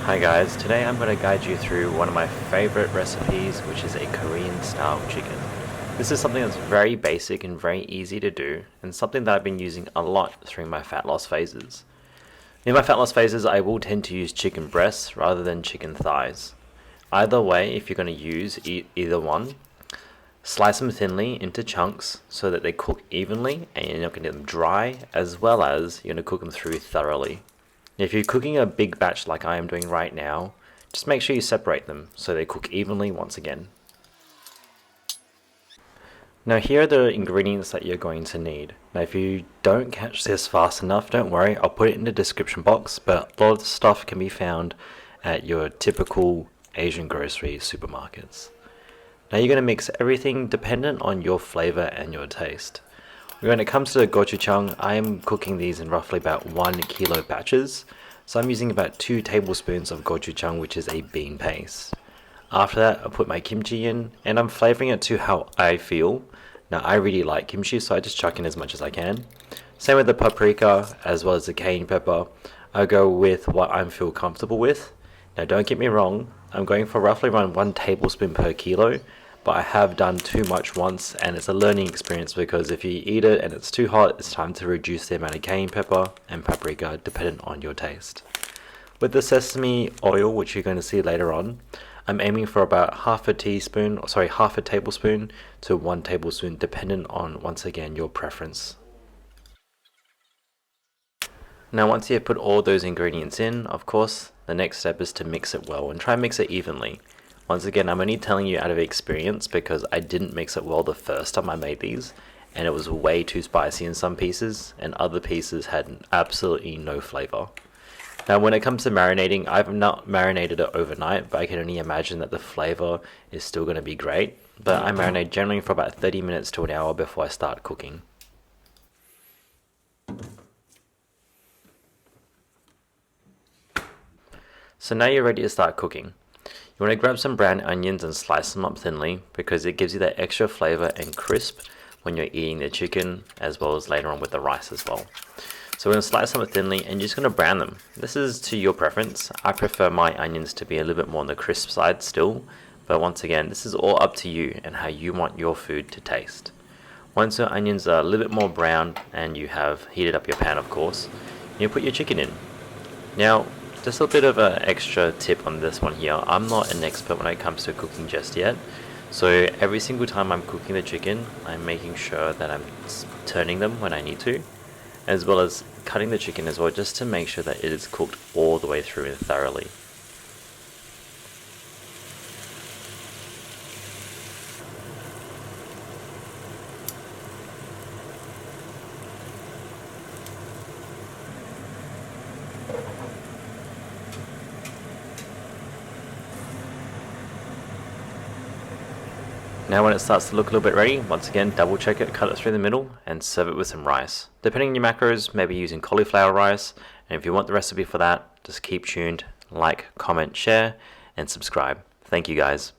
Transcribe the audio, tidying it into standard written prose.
Hi guys, today I'm going to guide you through one of my favorite recipes, which is a Korean style chicken. This is something that's very basic and very easy to do, and something that I've been using a lot through my fat loss phases. In my fat loss phases, I will tend to use chicken breasts rather than chicken thighs. Either way, if you're going to use either one, slice them thinly into chunks so that they cook evenly and you're not going to get them dry, as well as you're going to cook them through thoroughly. If you're cooking a big batch like I am doing right now, just make sure you separate them so they cook evenly once again. Now here are the ingredients that you're going to need. Now if you don't catch this fast enough, don't worry, I'll put it in the description box, but a lot of the stuff can be found at your typical Asian grocery supermarkets. Now you're going to mix everything dependent on your flavor and your taste. When it comes to the gochujang, I am cooking these in roughly about 1 kilo batches, so I'm using about 2 tablespoons of gochujang, which is a bean paste. After that, I put my kimchi in, and I'm flavoring it to how I feel. Now I really like kimchi, so I just chuck in as much as I can. Same with the paprika, as well as the cayenne pepper. I go with what I feel comfortable with. Now don't get me wrong, I'm going for roughly around 1 tablespoon per kilo, but I have done too much once, and it's a learning experience because if you eat it and it's too hot, it's time to reduce the amount of cayenne pepper and paprika dependent on your taste. With the sesame oil, which you're going to see later on, I'm aiming for about half a tablespoon to 1 tablespoon dependent on, once again, your preference. Now once you've put all those ingredients in, of course, the next step is to mix it well and try and mix it evenly. Once again, I'm only telling you out of experience because I didn't mix it well the first time I made these, and it was way too spicy in some pieces, and other pieces had absolutely no flavor. Now when it comes to marinating, I've not marinated it overnight, but I can only imagine that the flavor is still going to be great. But I marinate generally for about 30 minutes to an hour before I start cooking. So now you're ready to start cooking. You want to grab some brown onions and slice them up thinly because it gives you that extra flavor and crisp when you're eating the chicken, as well as later on with the rice as well. So we're going to slice them up thinly and you're just going to brown them. This is to your preference. I prefer my onions to be a little bit more on the crisp side still, but once again, this is all up to you and how you want your food to taste. Once your onions are a little bit more brown and you have heated up your pan, of course, you put your chicken in. Now, just a bit of an extra tip on this one here. I'm not an expert when it comes to cooking just yet. So every single time I'm cooking the chicken, I'm making sure that I'm turning them when I need to, as well as cutting the chicken as well, just to make sure that it is cooked all the way through and thoroughly. Now when it starts to look a little bit ready, once again double check it, cut it through the middle and serve it with some rice. Depending on your macros, maybe using cauliflower rice, and if you want the recipe for that, just keep tuned, like, comment, share and subscribe. Thank you guys.